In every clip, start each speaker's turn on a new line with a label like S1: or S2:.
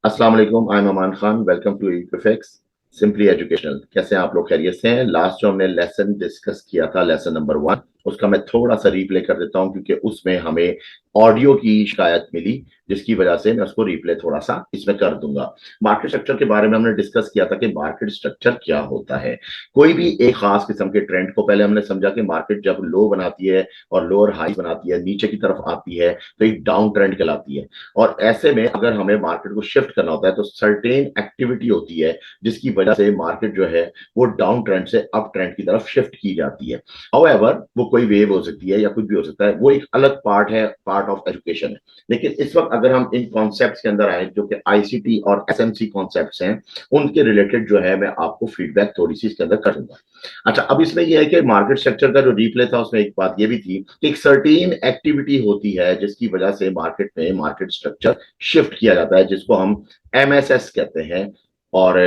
S1: अस्सलाम वालेकुम, I am Aman Khan. Welcome to Equifax simply educational. कैसे हैं आप लोग? खैरियत से हैं? लास्ट जो हमने लेसन डिस्कस किया था, लेसन नंबर 1, उसका मैं थोड़ा सा रिप्ले कर देता हूं क्योंकि उसमें हमें ऑडियो की शिकायत मिली, जिसकी वजह से मैं उसको रिप्ले थोड़ा सा इसमें कर दूंगा। मार्केट स्ट्रक्चर के बारे में हमने डिस्कस किया था कि मार्केट स्ट्रक्चर क्या होता है। कोई भी एक खास किस्म के ट्रेंड को पहले हमने समझा कि मार्केट जब लो बनाती है और लोअर हाई बनाती है, नीचे की तरफ आती है, तो एक डाउन ट्रेंड कहलाती है। और ऐसे में अगर हमें मार्केट को शिफ्ट करना होता है तो सर्टेन एक्टिविटी होती है जिसकी वजह से मार्केट जो है वो डाउन ट्रेंड से अप ट्रेंड की तरफ शिफ्ट की जाती है। हाउएवर वो कोई वेव हो सकती है या कुछ भी हो सकता है, वो एक अलग पार्ट है, पार्ट ऑफ एजुकेशन है। लेकिन इस वक्त अगर हम इन कॉन्सेप्ट्स के अंदर आए जो कि आईसीटी और एसएमसी कॉन्सेप्ट्स हैं, उनके रिलेटेड जो है मैं आपको फीडबैक थोड़ी सी इसके अंदर करूंगा। अच्छा, अब इसमें यह है कि मार्केट स्ट्रक्चर का जो रिप्ले था उसमें एक बात यह भी थी कि एक सर्टेन एक्टिविटी होती है जिसकी वजह से मार्केट में मार्केट स्ट्रक्चर शिफ्ट किया जाता है, जिसको हम एमएसएस कहते हैं। और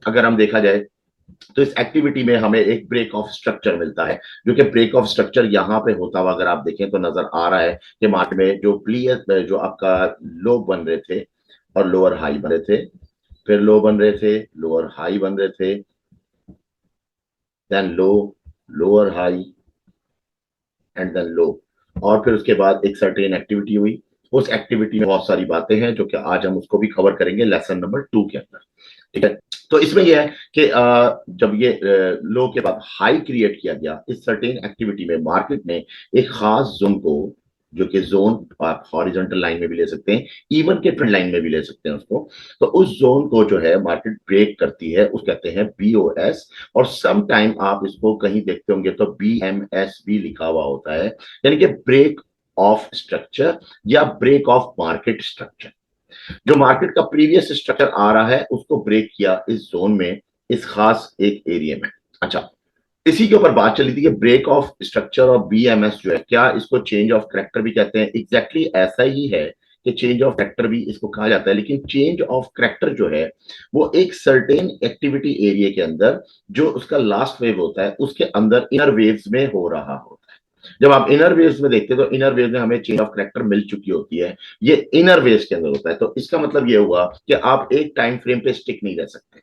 S1: अगर हम देखा जाए तो इस एक्टिविटी में हमें एक ब्रेक ऑफ स्ट्रक्चर मिलता है, जो कि ब्रेक ऑफ स्ट्रक्चर यहां पे होता हुआ अगर आप देखें तो नजर आ रहा है कि मार्केट में जो प्रीवियस जो आपका लो बन रहे थे और लोअर हाई बन रहे थे, फिर लो बन रहे थे, लोअर हाई बन रहे थे, then low, lower high and then low, और फिर उसके बाद एक सर्टेन एक्टिविटी हुई। उस एक्टिविटी में बहुत सारी बातें हैं जो कि आज हम उसको भी कवर करेंगे लेसन नंबर 2 के अंदर। ठीक है, तो इसमें यह है कि जब ये लो के बाद हाई क्रिएट किया गया इस सर्टेन एक्टिविटी में, मार्केट ने एक खास जोन को, जो कि जोन आप हॉरिजॉन्टल लाइन में भी ले सकते हैं, इवन के ट्रेंड लाइन में भी ले सकते हैं उसको, तो उस जोन को जो है मार्केट ब्रेक करती है, उस कहते हैं बीओएस। और सम टाइम आप इसको कहीं देखते होंगे तो बीएमएस भी लिखा हुआ होता है, यानी कि ब्रेक ऑफ स्ट्रक्चर या ब्रेक ऑफ मार्केट स्ट्रक्चर। जो मार्केट का प्रीवियस स्ट्रक्चर आ रहा है उसको ब्रेक किया इस जोन में, इस खास एक एरिया में। अच्छा, इसी के ऊपर बात चली थी कि ब्रेक ऑफ स्ट्रक्चर और बीएमएस जो है, क्या इसको चेंज ऑफ करेक्टर भी कहते हैं? एग्जैक्टली ऐसा ही है कि चेंज ऑफ करेक्टर भी इसको कहा जाता है, लेकिन चेंज ऑफ करेक्टर जो है वो एक सर्टेन एक्टिविटी एरिया के अंदर, जो उसका लास्ट वेव होता है उसके अंदर इनर वेव्स में हो रहा होता है। जब आप इनर वेव्स में देखते हैं तो इनर वेव्स में हमें चेंज ऑफ करेक्टर मिल चुकी होती है, ये इनर वेव्स के अंदर होता है। तो इसका मतलब ये हुआ कि आप एक टाइम फ्रेम पे स्टिक नहीं रह सकते।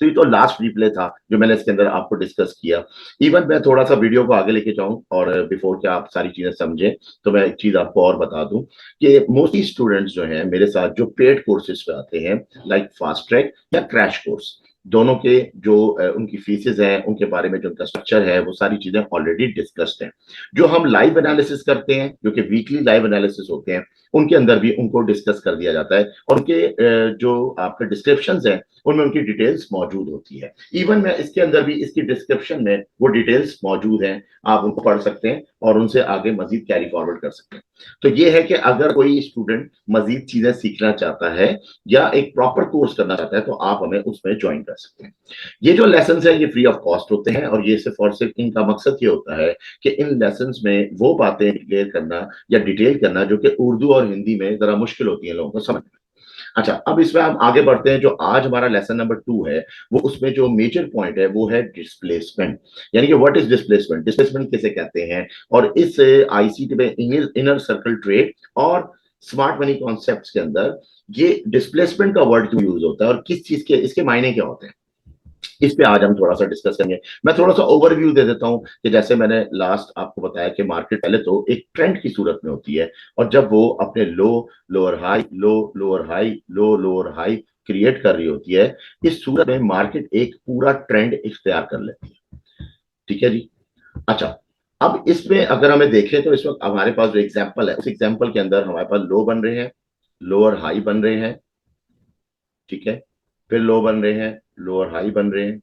S1: तो ये तो लास्ट रिप्ले था जो मैंने इसके अंदर आपको डिस्कस किया। इवन मैं थोड़ा सा वीडियो को आगे लेके जाऊं और बिफोर के आप सारी चीजें समझें, तो मैं एक चीज आपको और बता दूं कि मोस्टली स्टूडेंट्स जो हैं मेरे साथ जो पेड कोर्सेज पे आते हैं, लाइक फास्ट ट्रैक या क्रैश कोर्स, दोनों के जो उनकी फीसेज हैं, उनके बारे में जो उनका स्ट्रक्चर है, वो सारी चीजें ऑलरेडी डिस्कस्ड हैं। जो हम लाइव एनालिसिस करते हैं, जो कि वीकली लाइव एनालिसिस होते हैं, उनके अंदर भी उनको डिस्कस कर दिया जाता है, और उनके जो आपके डिस्क्रिप्शन हैं उनमें उनकी डिटेल्स मौजूद होती है। इवन मैं इसके अंदर भी इसकी डिस्क्रिप्शन में वो डिटेल्स मौजूद हैं, आप उनको पढ़ सकते हैं और उनसे आगे मजीद कैरी फॉरवर्ड कर सकते हैं। तो ये है कि अगर कोई स्टूडेंट मजीद चीजें सीखना चाहता है या एक प्रॉपर कोर्स करना चाहता है तो आप हमें उसमें ज्वाइन कर सकते हैं। ये जो लेसन है ये फ्री ऑफ कॉस्ट होते हैं, और ये सिर्फ और सिर्फ इनका मकसद ये होता है कि इन लेसन में वो बातें क्लियर करना या डिटेल करना जो कि उर्दू और हिंदी में जरा मुश्किल होती है लोगों को समझ। अच्छा, अब इसमें हम आगे बढ़ते हैं। जो आज हमारा लेसन नंबर 2 है, वो उसमें जो मेजर पॉइंट है वो है डिस्प्लेसमेंट। यानी कि व्हाट इज डिस्प्लेसमेंट, डिस्प्लेसमेंट किसे कहते हैं, और इस आईसीटी में इनर सर्कल ट्रेड और स्मार्ट मनी कॉन्सेप्ट्स के अंदर ये डिस्प्लेसमेंट का वर्ड क्यों यूज होता है और किस चीज के इसके मायने क्या होते हैं, इस पे आज हम थोड़ा सा डिस्कस करेंगे। मैं थोड़ा सा ओवरव्यू दे देता हूं कि जैसे मैंने लास्ट आपको बताया कि मार्केट पहले तो एक ट्रेंड की सूरत में होती है, और जब वो अपने लो, लोअर हाई, लो, लोअर हाई, लो, लोअर हाई क्रिएट कर रही होती है, इस सूरत में मार्केट एक पूरा ट्रेंड इख्तियार कर लेती है। ठीक है जी। अच्छा, अब इसमें अगर हमें देखें तो इस वक्त हमारे पास जो एग्जाम्पल है, उस एग्जाम्पल के अंदर हमारे पास लो बन रहे हैं, लोअर हाई बन रहे हैं, ठीक है, फिर लो बन रहे हैं, लोअर हाई बन रहे हैं,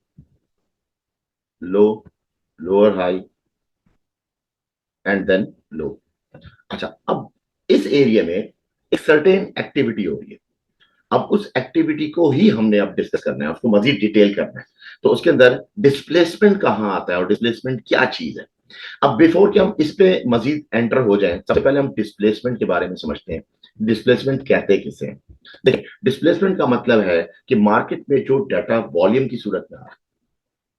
S1: low, lower high and then low. अच्छा, अब इस एरिया में एक सर्टेन एक्टिविटी हो रही है। अब उस एक्टिविटी को ही हमने अब डिस्कस करना है, उसको मजीद डिटेल करना है। तो उसके अंदर डिस्प्लेसमेंट कहाँ आता है और डिस्प्लेसमेंट क्या चीज है। अब बिफोर कि हम इस पे मजीद एंटर हो जाएं, सबसे पहले हम डिस्प्लेसमेंट के बारे में समझते हैं। डिस्प्लेसमेंट कहते किसे हैं? देखिए, डिस्प्लेसमेंट का मतलब है कि मार्केट में जो डाटा वॉल्यूम की सूरत में आ रहा है,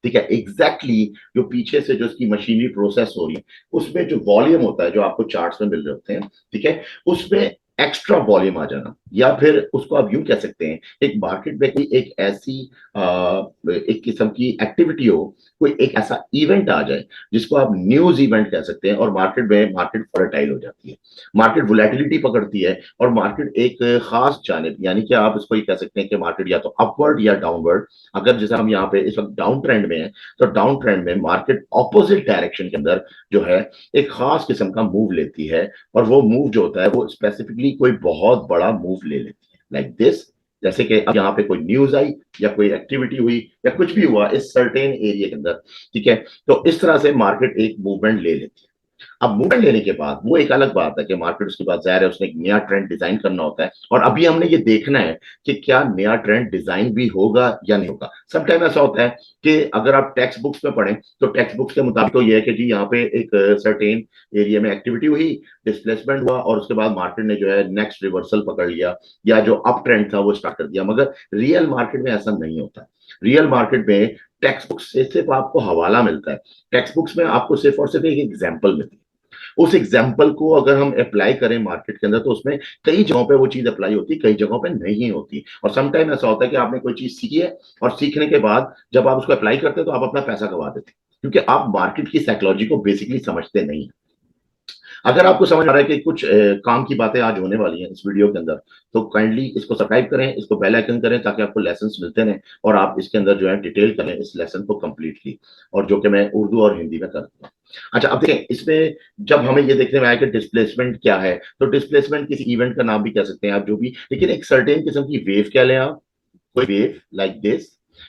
S1: ठीक है, एग्जैक्टली जो पीछे से जो इसकी मशीनरी प्रोसेस हो रही है, उसमें जो वॉल्यूम होता है, जो आपको चार्ट्स में मिल रहे होते हैं, ठीक है, उसमें एक्स्ट्रा वॉल्यूम आ जाना, या फिर उसको आप यूं कह सकते हैं, एक मार्केट में कोई एक ऐसी एक किस्म की एक्टिविटी हो, कोई एक ऐसा इवेंट आ जाए जिसको आप न्यूज इवेंट कह सकते हैं, और मार्केट में मार्केट वोलेटाइल हो जाती है, मार्केट वोलेटिलिटी पकड़ती है, और मार्केट एक खास जानिब, यानी कि आप इसको ये कह सकते हैं कि मार्केट या तो अपवर्ड या डाउनवर्ड, अगर जैसे हम यहाँ पे इस वक्त डाउन ट्रेंड में है, तो डाउन ट्रेंड में मार्केट ऑपोजिट डायरेक्शन के अंदर जो है एक खास किस्म का मूव लेती है, और वो मूव जो होता है वो स्पेसिफिकली कोई बहुत बड़ा मूव ले लेती है, लाइक दिस। जैसे कि अब यहाँ पे कोई न्यूज आई या कोई एक्टिविटी हुई या कुछ भी हुआ इस सर्टेन एरिया के अंदर, ठीक है, तो इस तरह से मार्केट एक मूवमेंट ले लेती है। अब मूवमेंट लेने के बाद वो एक अलग बात है कि मार्केट उसके बाद जाहिर है उसने एक नया ट्रेंड डिजाइन करना होता है, और अभी हमने ये देखना है कि क्या नया ट्रेंड डिजाइन भी होगा या नहीं होगा। समटाइम ऐसा होता है कि अगर आप टेक्स्ट बुक्स में पढ़ें तो टेक्स्ट बुक्स के मुताबिक तो ये है कि जी यहाँ पे एक सर्टेन एरिया में एक्टिविटी हुई, डिस्प्लेसमेंट हुआ, और उसके बाद मार्केट ने जो है नेक्स्ट रिवर्सल पकड़ लिया, या जो अप ट्रेंड था वो स्टार्ट कर दिया। मगर रियल मार्केट में ऐसा नहीं होता। रियल मार्केट में टेक्स्ट बुक्स से सिर्फ आपको हवाला मिलता है, टेक्स्ट बुक्स में आपको सिर्फ और सिर्फ एक एग्जाम्पल मिलती है। उस एग्जाम्पल को अगर हम अप्लाई करें मार्केट के अंदर तो उसमें कई जगहों पे वो चीज अप्लाई होती है, कई जगहों पे नहीं होती। और समटाइम ऐसा होता है कि आपने कोई चीज सीखी है और सीखने के बाद जब आप उसको अप्लाई करते हैं तो आप अपना पैसा गवा देते हैं, क्योंकि आप मार्केट की साइकोलॉजी को बेसिकली समझते नहीं। अगर आपको समझ आ रहा है कि कुछ काम की बातें आज होने वाली हैं इस वीडियो के अंदर, तो काइंडली इसको सब्सक्राइब करें, इसको बेल आइकन करें, ताकि आपको लेसन्स मिलते रहें और आप इसके अंदर जो है डिटेल करें इस लेसन को कंप्लीटली, और जो कि मैं उर्दू और हिंदी में करता हूँ। अच्छा, अब देखें इसमें जब हमें ये देखने में आया कि डिस्प्लेसमेंट क्या है, तो डिस्प्लेसमेंट किसी इवेंट का नाम भी कह सकते हैं आप, जो भी, लेकिन एक सर्टेन किस्म की वेव कह लें आप, कोई वेव लाइक दिस,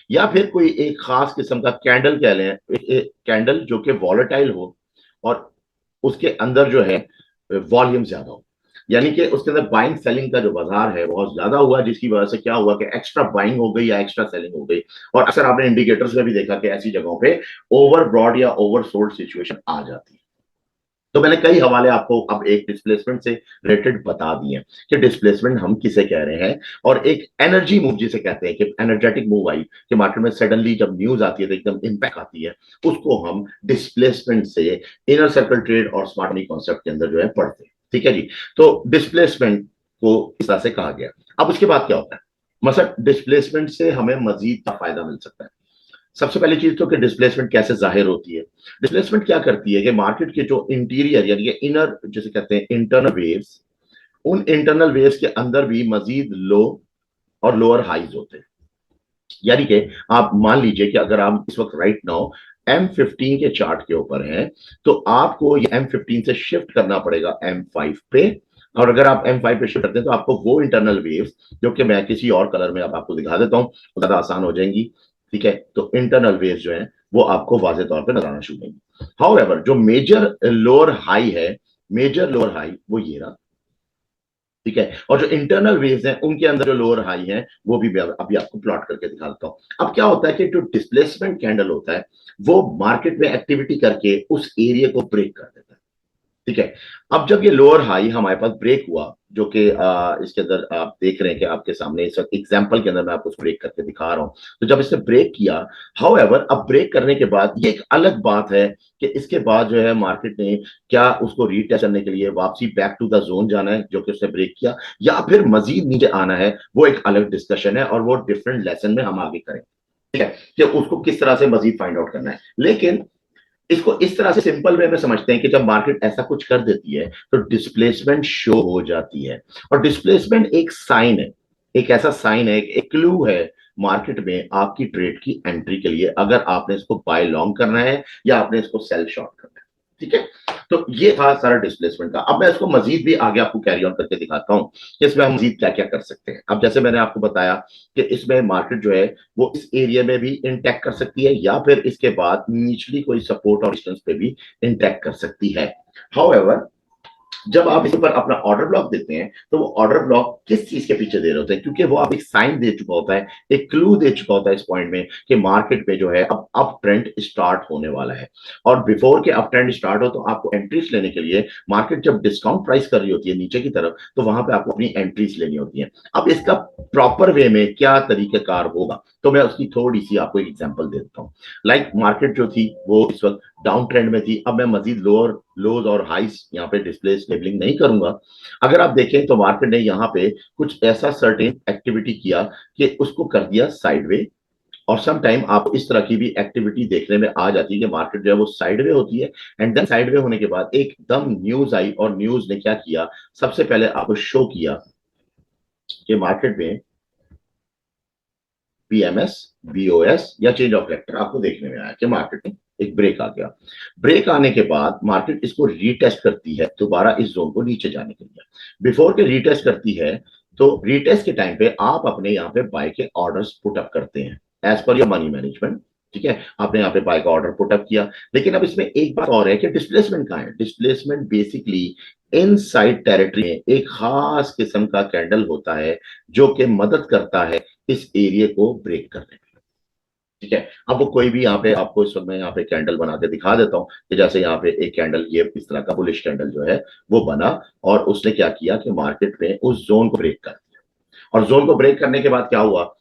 S1: या फिर कोई एक खास किस्म का कैंडल कह लें, एक कैंडल जो कि वॉलेटाइल हो और उसके अंदर जो है वॉल्यूम ज्यादा हो, यानी कि उसके अंदर बाइंग सेलिंग का जो बाजार है बहुत ज्यादा हुआ, जिसकी वजह से क्या हुआ कि एक्स्ट्रा बाइंग हो गई या एक्स्ट्रा सेलिंग हो गई। और अक्सर आपने इंडिकेटर्स में भी देखा कि ऐसी जगहों पे ओवर ब्रॉड या ओवर सोल्ड सिचुएशन आ जाती है। तो मैंने कई हवाले आपको अब एक डिस्प्लेसमेंट से रिलेटेड बता दिए कि डिस्प्लेसमेंट हम किसे कह रहे हैं, और एक एनर्जी मूव जिसे कहते हैं कि एनर्जेटिक मूव आई कि मार्केट में सडनली जब न्यूज आती है तो एकदम इंपैक्ट आती है, उसको हम डिस्प्लेसमेंट से इनर सर्कल ट्रेड और स्मार्ट मनी कॉन्सेप्ट के अंदर जो है पढ़ते हैं। ठीक है जी, तो डिस्प्लेसमेंट को इस तरह से कहा गया। अब उसके बाद क्या होता है, मतलब डिस्प्लेसमेंट से हमें मजीद का फायदा मिल सकता है। सबसे पहली चीज तो कि डिस्प्लेसमेंट कैसे जाहिर होती है। डिस्प्लेसमेंट क्या करती है कि मार्केट के जो इंटीरियर यानी कि इनर जिसे कहते हैं इंटरनल वेव्स, उन इंटरनल वेव्स के अंदर भी मजीद लो और लोअर हाइज होते हैं। यानी कि आप मान लीजिए कि अगर आप इस वक्त राइट नाउ M15 के चार्ट के ऊपर हैं, तो आपको ये M15 से शिफ्ट करना पड़ेगा M5 पे, और अगर आप M5 पे शिफ्ट करते हैं तो आपको वो इंटरनल वेव्स, जो कि मैं किसी और कलर में अब आपको दिखा देता हूं, ज्यादा आसान हो जाएंगी। ठीक है, तो इंटरनल वेव्स जो है वो आपको वाजे तौर पे नजर आना शुरू होंगी। हाउएवर जो मेजर लोअर हाई है, मेजर लोअर हाई वो ये रहा। ठीक है, और जो इंटरनल वेव्स हैं उनके अंदर जो लोअर हाई है वो भी अभी आपको प्लॉट करके दिखा देता हूं। अब क्या होता है कि जो डिस्प्लेसमेंट कैंडल होता है वो मार्केट में एक्टिविटी करके उस एरिया को ब्रेक कर देता है। ठीक है, अब जब ये लोअर हाई हमारे पास ब्रेक हुआ, जो कि इसके अंदर आप देख रहे हैं कि आपके सामने इस एग्जांपल के अंदर मैं आपको ब्रेक करके दिखा रहा हूं, तो जब इसने ब्रेक किया, हाउएवर अब ब्रेक करने के बाद ये एक अलग बात है कि इसके बाद जो है मार्केट ने क्या उसको रीटेस्ट करने के लिए वापसी बैक टू द जोन जाना है जो कि उसने ब्रेक किया, या फिर मजीद नीचे आना है, वो एक अलग डिस्कशन है और वो डिफरेंट लेसन में हम आगे करेंगे। ठीक है, कि उसको किस तरह से मजीद फाइंड आउट करना है। लेकिन इसको इस तरह से सिंपल वे में समझते हैं कि जब मार्केट ऐसा कुछ कर देती है तो डिस्प्लेसमेंट शो हो जाती है, और डिस्प्लेसमेंट एक साइन है, एक ऐसा साइन है, एक क्लू है मार्केट में आपकी ट्रेड की एंट्री के लिए, अगर आपने इसको बाय लॉन्ग करना है या आपने इसको सेल शॉर्ट करना है। ठीक है, तो ये था सारा डिस्प्लेसमेंट का। अब मैं इसको मजीद भी आगे आपको कैरी ऑन करके दिखाता हूं कि इसमें हम मजीद क्या क्या कर सकते हैं। अब जैसे मैंने आपको बताया कि इसमें मार्केट जो है वो इस एरिया में भी इंटैक्ट कर सकती है, या फिर इसके बाद निचली कोई सपोर्ट और रेजिस्टेंस पे भी इंटैक्ट कर सकती है। हाउएवर जब आप इस पर अपना ऑर्डर ब्लॉक देते हैं तो वो ऑर्डर ब्लॉक किस चीज के पीछे दे रहे होते हैं, क्योंकि वो आप एक साइन दे चुका होता है, एक क्लू दे चुका होता है इस पॉइंट में कि मार्केट में जो है अब अप ट्रेंड स्टार्ट होने वाला है। और बिफोर के अप ट्रेंड स्टार्ट हो तो आपको एंट्रीज लेने के लिए मार्केट जब डिस्काउंट प्राइस कर रही होती है नीचे की तरफ, तो वहां पे आपको अपनी एंट्रीज लेनी होती है। अब इसका प्रॉपर वे में क्या तरीकेकार होगा, तो मैं उसकी थोड़ी सी आपको एक एग्जांपल दे देता हूँ। लाइक मार्केट जो थी वो इस वक्त डाउन ट्रेंड में थी, अब मैं मजीद लोअर लोज और हाइस यहाँ पे डिस्प्ले लेबलिंग नहीं करूंगा। अगर आप देखें तो मार्केट ने यहाँ पे कुछ ऐसा सर्टेन एक्टिविटी किया कि उसको कर दिया साइडवे। और सम टाइम आप इस तरह की भी एक्टिविटी देखने में आ जाती है कि मार्केट जो है वो साइडवे होती है, एंड देन साइडवे होने के बाद एकदम न्यूज आई और न्यूज ने क्या किया, सबसे पहले आपको शो किया कि मार्केट में पीएमएस, बीओएस या चेंज ऑफ वेक्टर आपको देखने में आया कि मार्केट में एक ब्रेक आ गया। ब्रेक आने के बाद मार्केट इसको रीटेस्ट करती है दोबारा इस जोन को नीचे जाने के लिए। बिफोर के रीटेस्ट करती है तो रीटेस्ट के टाइम पे आप अपने यहाँ पे बाय के ऑर्डर्स पुट अप करते हैं as per your money management. ठीक है, आपने यहाँ पे बाय का ऑर्डर पुट अप किया, लेकिन अब इसमें एक बात और है कि डिस्प्लेसमेंट कहाँ है। डिस्प्लेसमेंट बेसिकली इनसाइड टेरिटरी में एक खास किस्म का कैंडल होता है जो कि मदद करता है इस एरिया को ब्रेक करने में। ठीक है, अब वो कोई भी यहाँ पे आपको इस वक्त मैं यहाँ पे कैंडल बना के दिखा देता हूँ कि जैसे यहाँ पे एक कैंडल, ये इस तरह का बुलिश कैंडल जो है वो बना, और उसने क्या किया कि मार्केट में उस जोन को ब्रेक कर दिया। और जोन को ब्रेक करने के बाद क्या हुआ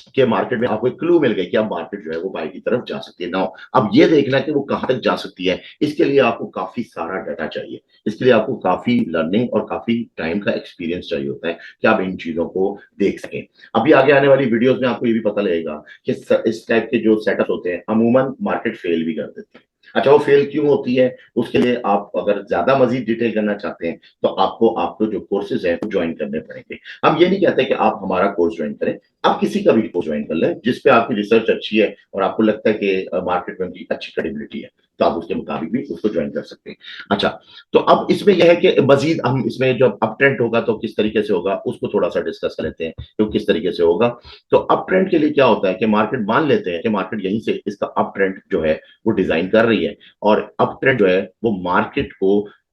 S1: कि मार्केट में आपको एक क्लू मिल गई कि अब मार्केट जो है वो बाय की तरफ जा सकती है। नाउ अब ये देखना कि वो कहां तक जा सकती है, इसके लिए आपको काफी सारा डाटा चाहिए, इसके लिए आपको काफी लर्निंग और काफी टाइम का एक्सपीरियंस चाहिए होता है कि आप इन चीजों को देख सकें। अभी आगे आने वाली वीडियोस में आपको ये भी पता लगेगा कि इस टाइप के जो सेटअप होते हैं अमूमन मार्केट फेल भी कर देते हैं। अच्छा, वो फेल क्यों होती है, उसके लिए आप अगर ज्यादा मजीद डिटेल करना चाहते हैं तो आपको जो कोर्सेज है वो ज्वाइन करने पड़ेंगे। हम ये नहीं कहते कि आप हमारा कोर्स ज्वाइन करें, आप किसी का भी कोर्स ज्वाइन कर लें जिसपे आपकी रिसर्च अच्छी है और आपको लगता है कि मार्केट में उनकी अच्छी क्रेडिबिलिटी है, तो आप उसके मुताबिक भी उसको ज्वाइन कर सकते हैं। अच्छा, तो अब इसमें यह है कि मजीद हम इसमें जब अप ट्रेंड होगा तो किस तरीके से होगा उसको थोड़ा सा डिस्कस कर लेते हैं तो किस तरीके से होगा। तो अप ट्रेंड के लिए क्या होता है कि मार्केट मान लेते हैं कि मार्केट यहीं से इसका अप ट्रेंड जो है वो डिजाइन कर रही है, और अप ट्रेंड जो है वो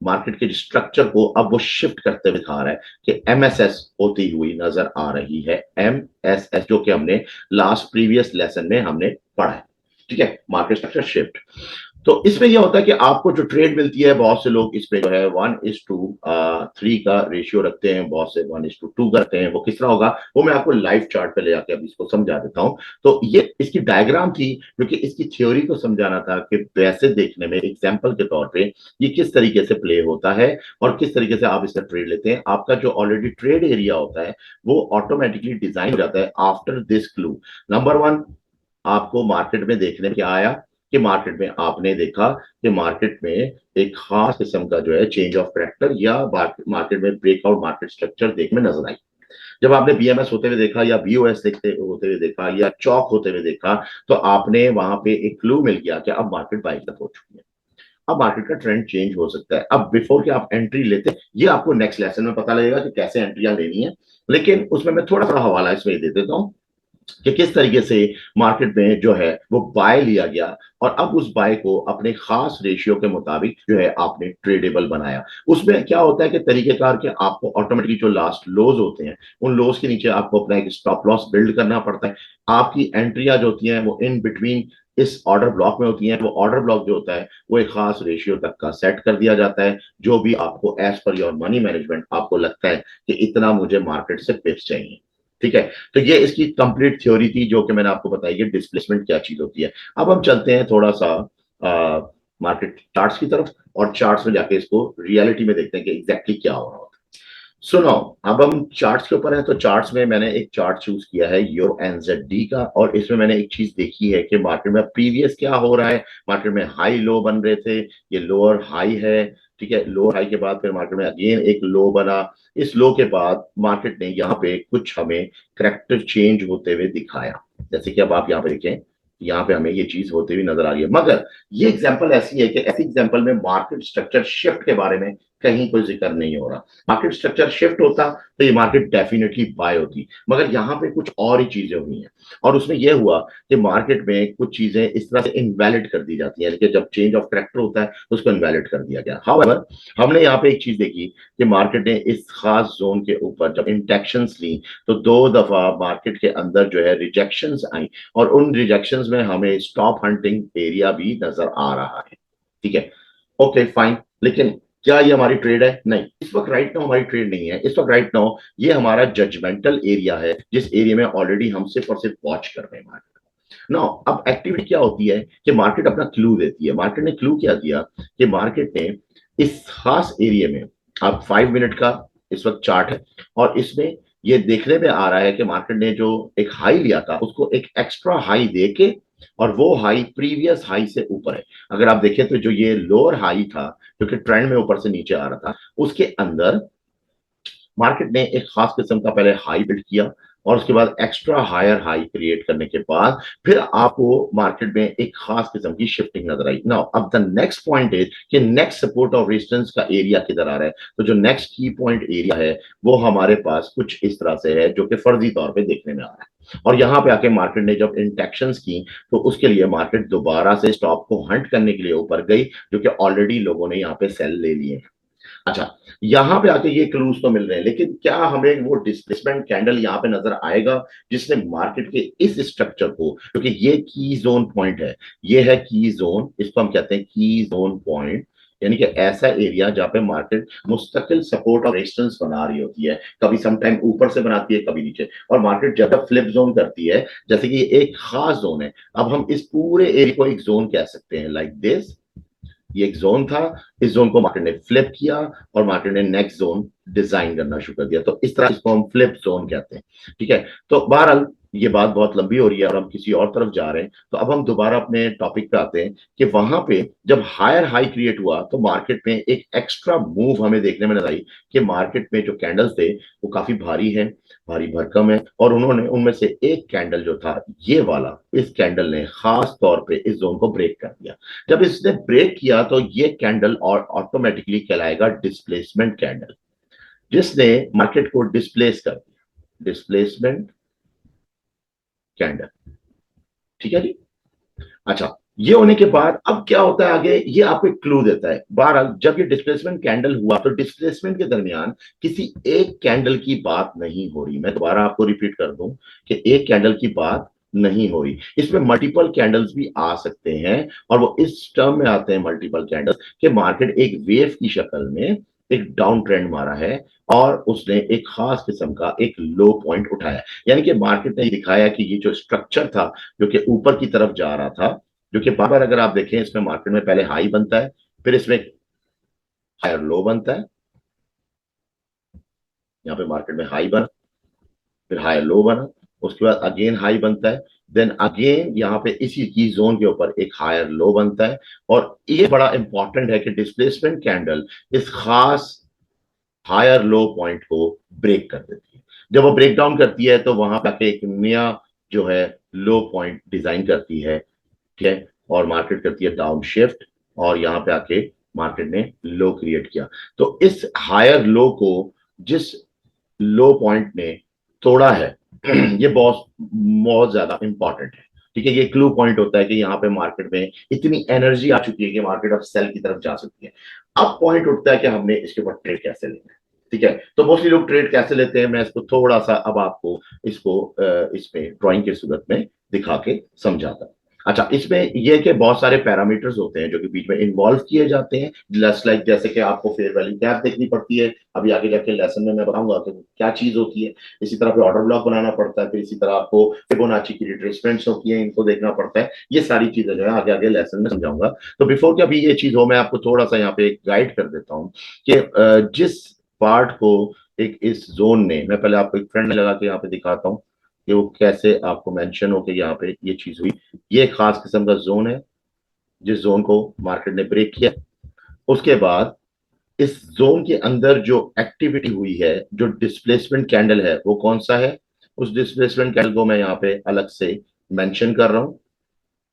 S1: मार्केट के स्ट्रक्चर को अब वो शिफ्ट करते हुए दिखा रहा है कि एमएसएस होती हुई नजर आ रही है। एमएसएस जो कि हमने लास्ट प्रीवियस लेसन में हमने पढ़ा है। ठीक है, मार्केट स्ट्रक्चर शिफ्ट। तो इसमें यह होता है कि आपको जो ट्रेड मिलती है, बहुत से लोग इस पे जो है 1:3 का रेशियो रखते हैं, बहुत से 1:2 करते हैं। वो किस तरह होगा वो मैं आपको लाइव चार्ट पे ले आके अभी इसको समझा देता हूं। तो ये इसकी डायग्राम थी क्योंकि इसकी थ्योरी को समझाना था कि वैसे देखने में एग्जाम्पल के तौर पे ये किस तरीके से प्ले होता है और किस तरीके से आप इसका ट्रेड लेते हैं। आपका जो ऑलरेडी ट्रेड एरिया होता है वो ऑटोमेटिकली डिजाइन हो जाता है after this clue. Number one, आपको मार्केट में देखने में क्या आया कि मार्केट में आपने देखा कि मार्केट में एक खास किस्म का जो है चेंज ऑफ कैरेक्टर या मार्केट में ब्रेकआउट मार्केट स्ट्रक्चर देखने में नजर आई। जब आपने बीएमएस होते हुए देखा या बीओएस देखते होते हुए देखा या चौक होते हुए देखा तो आपने वहां पे एक क्लू मिल गया कि अब मार्केट बाई तरफ हो चुकी है, अब मार्केट का ट्रेंड चेंज हो सकता है। अब बिफोर के आप एंट्री लेते, ये आपको नेक्स्ट लेसन में पता लगेगा कि कैसे एंट्रियां लेनी है, लेकिन उसमें मैं थोड़ा सा हवाला इसमें दे देता हूँ कि किस तरीके से मार्केट में जो है वो बाय लिया गया और अब उस बाय को अपने खास रेशियो के मुताबिक जो है आपने ट्रेडेबल बनाया। उसमें क्या होता है कि तरीकेकार के आपको ऑटोमेटिकली जो लास्ट लोज होते हैं उन लोज के नीचे आपको अपना एक स्टॉप लॉस बिल्ड करना पड़ता है। आपकी एंट्रियां जो होती हैं वो इन बिटवीन इस ऑर्डर ब्लॉक में होती हैं। वो ऑर्डर ब्लॉक जो होता है वो एक खास रेशियो तक का सेट कर दिया जाता है, जो भी आपको as per your money management आपको लगता है कि इतना मुझे मार्केट से पिप्स चाहिए। ठीक है, तो ये इसकी कंप्लीट थ्योरी थी जो कि मैंने आपको बताई कि डिस्प्लेसमेंट क्या चीज होती है। अब हम चलते हैं थोड़ा सा मार्केट चार्ट्स की तरफ और चार्ट्स में जाके इसको रियलिटी में देखते हैं कि एग्जैक्टली क्या हो रहा होता है। सुनो, अब हम चार्ट्स के ऊपर हैं तो चार्ट्स में मैंने एक चार्ट चूज किया है यूरो एनजेड का, और इसमें मैंने एक चीज देखी है कि मार्केट में प्रीवियस क्या हो रहा है। मार्केट में हाई लो बन रहे थे, ये लोअर हाई है। ठीक है, लोअर हाई के बाद फिर मार्केट में अगेन एक लो बना। इस लो के बाद मार्केट ने यहाँ पे कुछ हमें करेक्टर चेंज होते हुए दिखाया, जैसे कि अब आप यहाँ पे देखें, यहाँ पे हमें ये चीज होते हुए नजर आ रही है। मगर ये एग्जांपल ऐसी है कि ऐसी एग्जांपल में मार्केट स्ट्रक्चर शिफ्ट के बारे में कहीं कोई जिक्र नहीं हो रहा। मार्केट स्ट्रक्चर शिफ्ट होता तो ये मार्केट डेफिनेटली बाय होती, मगर यहाँ पे कुछ और ही चीजें हुई हैं। और उसमें यह हुआ कि मार्केट में कुछ चीजें इस तरह से इनवैलिड कर दी जाती हैं, लेकिन जब चेंज ऑफ करेक्टर होता है उसको इनवैलिड कर दिया गया। हाउएवर हमने यहाँ पे एक चीज देखी कि मार्केट ने इस खास जोन के ऊपर जब इंटेक्शंस ली तो 2 दफा मार्केट के अंदर जो है रिजेक्शंस आई, और उन रिजेक्शंस में हमें स्टॉप हंटिंग एरिया भी नजर आ रहा है। ठीक है, ओके फाइन, लेकिन क्या ये हमारी ट्रेड है? नहीं, इस वक्त राइट नाउ हमारी ट्रेड नहीं है। इस वक्त राइट नाउ ये हमारा जजमेंटल एरिया है जिस एरिया में ऑलरेडी हम सिर्फ और सिर्फ वॉच कर रहे हैं मार्केट। ना अब एक्टिविटी क्या होती है कि मार्केट अपना क्लू देती है। मार्केट ने क्लू क्या दिया कि मार्केट ने इस खास एरिया में, अब 5 मिनट का इस वक्त चार्ट है, और इसमें ये देखने में आ रहा है कि मार्केट ने जो एक हाई लिया था उसको एक एक्स्ट्रा हाई देके, और वो हाई प्रीवियस हाई से ऊपर है। अगर आप देखें तो जो ये लोअर हाई था जो कि ट्रेंड में ऊपर से नीचे आ रहा था, उसके अंदर मार्केट ने एक खास किस्म का पहले हाई बिल्ड किया, और उसके बाद एक्स्ट्रा हायर हाई क्रिएट करने के बाद फिर आपको मार्केट में एक खास किस्म की शिफ्टिंग नजर आई। नाउ अब द नेक्स्ट पॉइंट इज कि नेक्स्ट सपोर्ट और रेजिस्टेंस का एरिया किधर आ रहा है। तो जो नेक्स्ट की पॉइंट एरिया है वो हमारे पास कुछ इस तरह से है, जो कि फर्जी तौर पे देखने में आ रहा है। और यहां पे आके मार्केट ने जब इंटेक्शंस की तो उसके लिए मार्केट दोबारा से स्टॉप को हंट करने के लिए ऊपर गई, जो कि ऑलरेडी लोगों ने यहाँ पे सेल ले लिए हैं। अच्छा, यहां पे आके ये क्लूज तो मिल रहे हैं, लेकिन क्या हमें वो डिस्प्लेसमेंट कैंडल यहाँ पे नजर आएगा जिसने मार्केट के इस स्ट्रक्चर को, क्योंकि ये की जोन पॉइंट है, ये है की जोन, इसको हम कहते हैं की जोन पॉइंट, यानी कि ऐसा एरिया जहां पे मार्केट मुस्तकिल सपोर्ट और रेजिस्टेंस बना रही होती है, कभी समटाइम ऊपर से बनाती है कभी नीचे, और मार्केट जब फ्लिप जोन करती है, जैसे कि ये एक खास जोन है। अब हम इस पूरे एरिया को एक जोन कह सकते हैं, लाइक दिस, ये एक जोन था, इस जोन को मार्केट ने फ्लिप किया और मार्केट ने नेक्स्ट जोन डिजाइन करना शुरू कर दिया, तो इस तरह इसको हम फ्लिप जोन कहते हैं। ठीक है, तो बहरहाल ये बात बहुत लंबी हो रही है और हम किसी और तरफ जा रहे हैं, तो अब हम दोबारा अपने टॉपिक पे आते हैं कि वहां पे जब हायर हाई क्रिएट हुआ तो मार्केट में एक एक्स्ट्रा मूव हमें देखने में नजर आई कि मार्केट में जो कैंडल्स थे वो काफी भारी है, भारी भरकम है, और उन्होंने उनमें से एक कैंडल जो था ये वाला, इस कैंडल ने खास तौर पे इस जोन को ब्रेक कर दिया। जब इसने ब्रेक किया तो ये कैंडल और ऑटोमेटिकली कहलाएगा डिस्प्लेसमेंट कैंडल, जिसने मार्केट को डिस्प्लेस कर दिया, डिस्प्लेसमेंट कैंडल। ठीक है जी। अच्छा, ये होने के बाद अब क्या होता है आगे, ये आपको एक क्लू देता है। बहरहाल जब ये डिस्प्लेसमेंट कैंडल हुआ तो डिस्प्लेसमेंट के दरमियान किसी एक कैंडल की बात नहीं हो रही। मैं दोबारा आपको रिपीट कर दूं कि एक कैंडल की बात नहीं हो रही, इसमें मल्टीपल कैंडल्स भी आ सकते हैं, और वो इस टर्म में आते हैं मल्टीपल कैंडल्स कि मार्केट एक वेव की शक्ल में एक डाउन ट्रेंड मारा है और उसने एक खास किस्म का एक लो पॉइंट उठाया, यानी कि मार्केट ने दिखाया कि ये जो स्ट्रक्चर था जो कि ऊपर की तरफ जा रहा था, जो कि बार बार अगर आप देखें इसमें मार्केट में पहले हाई बनता है, फिर इसमें हायर लो बनता है, यहाँ पे मार्केट में हाई बना, फिर हायर लो बना, उसके बाद अगेन हाई बनता है, देन अगेन यहाँ पे इसी की जोन के ऊपर एक हायर लो बनता है। और ये बड़ा इंपॉर्टेंट है कि डिस्प्लेसमेंट कैंडल इस खास हायर लो पॉइंट को ब्रेक कर देती है। जब वो ब्रेक डाउन करती है तो वहां पे एक नया जो है लो पॉइंट डिजाइन करती है। ठीक है, और मार्केट करती है डाउन शिफ्ट, और यहाँ पे आके मार्केट ने लो क्रिएट किया। तो इस हायर लो को जिस लो पॉइंट ने तोड़ा है ये बहुत बहुत ज्यादा इंपॉर्टेंट है। ठीक है, ये क्लू पॉइंट होता है कि यहाँ पे मार्केट में इतनी एनर्जी आ चुकी है कि मार्केट अब सेल की तरफ जा सकती है। अब पॉइंट उठता है कि हमने इसके ऊपर ट्रेड कैसे लेना है। ठीक है, तो मोस्टली लोग ट्रेड कैसे लेते हैं, मैं इसको थोड़ा सा अब आपको इसको इसमें ड्राइंग की सूरत में दिखा के समझाता हूँ। अच्छा, इसमें यह कि बहुत सारे पैरामीटर्स होते हैं जो कि बीच में इन्वॉल्व किए जाते हैं, जस्ट लाइक जैसे कि आपको फेयर वैल्यू गैप देखनी पड़ती है, अभी आगे जाके लेसन में मैं बताऊंगा कि क्या चीज होती है। इसी तरह पे ऑर्डर ब्लॉक बनाना पड़ता है, फिर इसी तरह आपको फिबोनाची की रिट्रेसमेंट्स होती है, इनको देखना पड़ता है। ये सारी चीजें जो है आगे आगे लेसन में समझाऊंगा। तो बिफोर कि अभी ये चीज हो, मैं आपको थोड़ा सा यहाँ पे गाइड कर देता हूँ कि जिस पार्ट को एक इस जोन ने, मैं पहले आपको एक फ्रेंड लगा के यहाँ पे दिखाता हूँ कि वो कैसे आपको मेंशन हो कि यहाँ पे ये चीज हुई। ये खास किस्म का जोन है जिस जोन को मार्केट ने ब्रेक किया। उसके बाद इस जोन के अंदर जो एक्टिविटी हुई है, जो डिस्प्लेसमेंट कैंडल है वो कौन सा है, उस डिस्प्लेसमेंट कैंडल को मैं यहाँ पे अलग से मेंशन कर रहा हूं।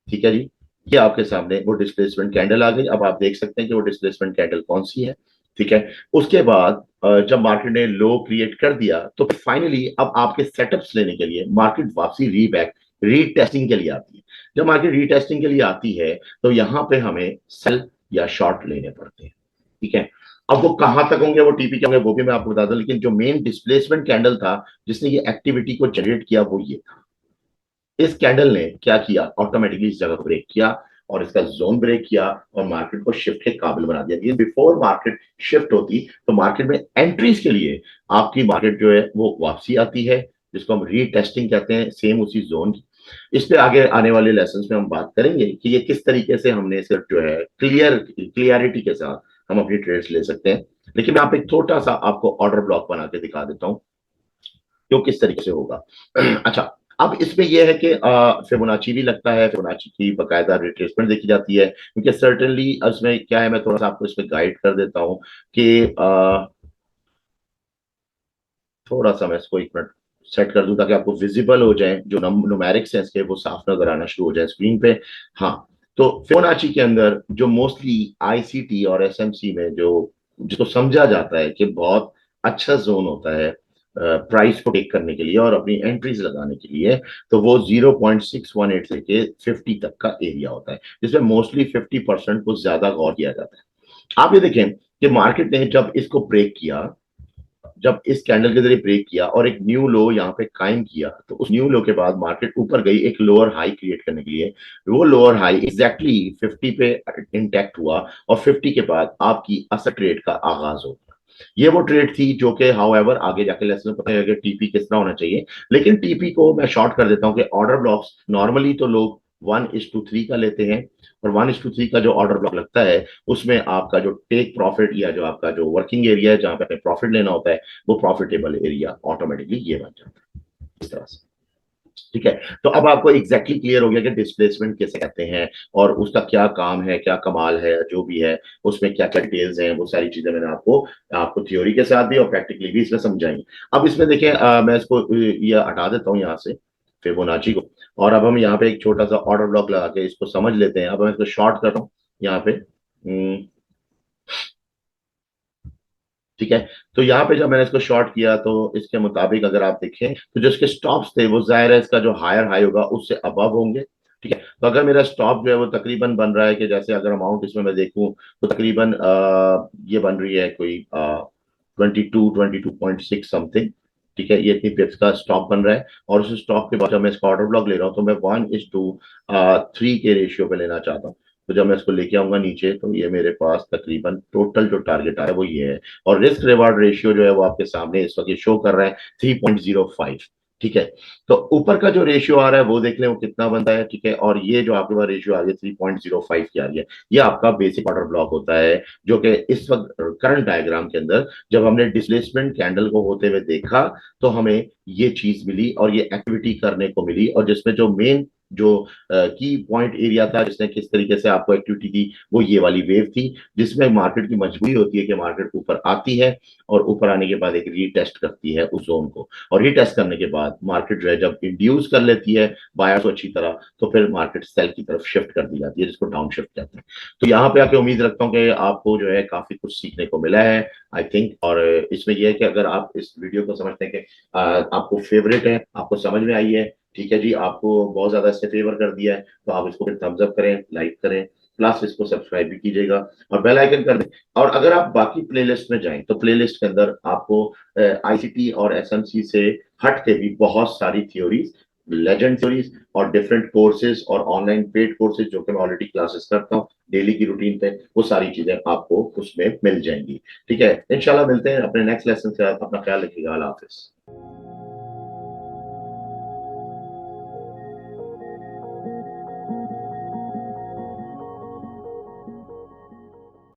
S1: ठीक है जी, ये आपके सामने वो डिस्प्लेसमेंट कैंडल आ गई। अब आप देख सकते हैं कि वो डिस्प्लेसमेंट कैंडल कौन सी है। ठीक है, उसके बाद जब मार्केट ने लो क्रिएट कर दिया तो फाइनली अब आपके सेटअप्स लेने के लिए मार्केट वापसी रीबैक रीटेस्टिंग के लिए आती है। जब मार्केट रीटेस्टिंग के लिए आती है तो यहाँ पे हमें सेल या शॉर्ट लेने पड़ते हैं। ठीक है, अब वो कहां तक होंगे, वो टीपी क्या होंगे, वो भी मैं आपको बता दूं, लेकिन जो मेन डिस्प्लेसमेंट कैंडल था जिसने ये एक्टिविटी को जनरेट किया वो ये था। इस कैंडल ने क्या किया, ऑटोमेटिकली इस जगह को ब्रेक किया और इसका जोन ब्रेक किया और मार्केट को शिफ्ट के काबिल बना दिया। लेकिन बिफोर मार्केट शिफ्ट होती तो मार्केट में एंट्रीज के लिए आपकी मार्केट जो है वो वापसी आती है, जिसको हम रीटेस्टिंग कहते हैं, सेम उसी जोन की। इस पे आगे आने वाले लेसन में हम बात करेंगे कि ये किस तरीके से हमने सिर्फ जो है क्लियरिटी के साथ हम अपनी ट्रेड्स ले सकते हैं। लेकिन मैं आप एक छोटा सा आपको ऑर्डर ब्लॉक बना के दिखा देता हूँ जो किस तरीके से होगा। अच्छा, अब इसमें यह है कि फिबोनाची भी लगता है, फिबोनाची की बकायदा रिट्रेसमेंट देखी जाती है, क्योंकि सर्टेनली इसमें क्या है, मैं थोड़ा सा आपको इसमें गाइड कर देता हूँ कि थोड़ा सा मैं इसको एक मिनट सेट कर दूं ताकि आपको विजिबल हो जाए, जो न्यूमेरिक्स है इसके वो साफ नजर आना शुरू हो जाए स्क्रीन पे। हाँ, तो फिबोनाची के अंदर जो मोस्टली आईसीटी और एसएमसी में जो जिसको समझा जाता है कि बहुत अच्छा जोन होता है प्राइस को टेक करने के लिए और अपनी एंट्रीज लगाने के लिए, तो वो 0.618 से लेके 50 तक का एरिया होता है, जिसमें मोस्टली 50% को ज्यादा गौर किया जाता है। आप ये देखें कि मार्केट ने जब इसको ब्रेक किया, जब इस कैंडल के जरिए ब्रेक किया और एक न्यू लो यहाँ पे कायम किया, तो उस न्यू लो के बाद मार्केट ऊपर गई एक लोअर हाई क्रिएट करने के लिए। वो लोअर हाई एग्जैक्टली 50 पे इंटैक्ट हुआ और 50 के बाद आपकी असल ट्रेड का आगाज हो। ये वो ट्रेड थी जो कि हाउएवर आगे जाके लेसन में पता है कि टीपी किस तरह होना चाहिए, लेकिन टीपी को मैं शॉर्ट कर देता हूं कि ऑर्डर ब्लॉक्स नॉर्मली तो लोग 1:3 का लेते हैं, और 1:3 का जो ऑर्डर ब्लॉक लगता है उसमें आपका जो टेक प्रॉफिट या जो आपका जो वर्किंग एरिया है जहां पे प्रॉफिट लेना होता है वो प्रॉफिटेबल एरिया ऑटोमेटिकली ये बन जाता है इस तरह से। ठीक है, तो अब आपको एग्जैक्टली क्लियर हो गया कि डिस्प्लेसमेंट कैसे कहते हैं और उसका क्या काम है, क्या कमाल है, जो भी है उसमें क्या क्या डिटेल्स हैं, वो सारी चीजें मैंने आपको आपको थ्योरी के साथ भी और प्रैक्टिकली भी इसमें समझाएंगे। अब इसमें देखिए मैं इसको ये हटा देता हूँ यहाँ से फिबोनाची को, और अब हम यहाँ पे एक छोटा सा ऑर्डर ब्लॉक लगा के इसको समझ लेते हैं। अब मैं इसको शॉर्ट कर रहा हूँ यहाँ पे। ठीक है, तो यहाँ पे जब मैंने इसको शॉर्ट किया तो इसके मुताबिक अगर आप देखें तो जो इसके स्टॉप्स थे वो जाहिर है इसका जो हायर हाई होगा उससे अबव होंगे। ठीक है, तो अगर मेरा स्टॉप जो है वो तकरीबन बन रहा है कि जैसे अगर अमाउंट इसमें मैं देखूं तो तकरीबन ये बन रही है कोई 22 22.6 समथिंग। ठीक है, ये इतनी पिप्स का स्टॉप बन रहा है, और उस स्टॉप के बाद जब मैं इसका ऑर्डर ब्लॉक ले रहा हूँ तो मैं 1:3 के रेशियो पे लेना चाहता हूँ। तो जब मैं इसको लेके आऊंगा नीचे तो ये मेरे पास तकरीबन टोटल जो टारगेट आया वो ये है, और रिस्क रिवार्ड रेशियो जो है वो आपके सामने इस वक्त ये शो कर रहा है 3.05। ठीक है, तो ऊपर का जो रेशियो आ रहा है वो देख लें वो कितना बनता है। ठीक है, और ये जो आपके पास रेशियो आ रही है 3.05 की आ रही है, ये आपका बेसिक ऑर्डर ब्लॉक होता है, जो कि इस वक्त करंट डायग्राम के अंदर जब हमने डिस्प्लेसमेंट कैंडल को होते हुए देखा तो हमें ये चीज मिली और ये एक्टिविटी करने को मिली, और जिसमें जो मेन जो की पॉइंट एरिया था जिसने किस तरीके से आपको एक्टिविटी दी वो ये वाली वेव थी, जिसमें मार्केट की मजबूरी होती है कि मार्केट ऊपर आती है और ऊपर आने के बाद एक रीटेस्ट करती है उस जोन को, और रीटेस्ट करने के बाद मार्केट जो है जब इंड्यूस कर लेती है बायर्स को अच्छी तरह, तो फिर मार्केट सेल की तरफ शिफ्ट कर दी जाती है जिसको डाउन शिफ्ट कहते हैं। तो यहाँ पे आके उम्मीद रखता हूँ कि आपको जो है काफी कुछ सीखने को मिला है आई थिंक, और इसमें यह है कि अगर आप इस वीडियो को समझते हैं कि आपको फेवरेट है, आपको समझ में आई है, ठीक है जी, आपको बहुत ज्यादा इससे फेवर कर दिया है, तो आप इसको फिर थम्स अप करें, लाइक करें, प्लस इसको सब्सक्राइब भी कीजिएगा और बेल आइकन कर दें। और अगर आप बाकी प्लेलिस्ट में जाएं तो प्लेलिस्ट के अंदर आपको आईसीटी और एसएमसी से हट के भी बहुत सारी थ्योरीज, लेजेंड थ्योरीज और डिफरेंट कोर्सेज और ऑनलाइन पेड कोर्सेज जो कि मैं ऑलरेडी क्लासेस करता हूँ डेली की रूटीन पे, वो सारी चीजें आपको उसमें मिल जाएंगी। ठीक है, इंशाल्लाह मिलते हैं अपने नेक्स्ट लेसन के साथ। अपना ख्याल रखिएगा, अल्लाह हाफिज।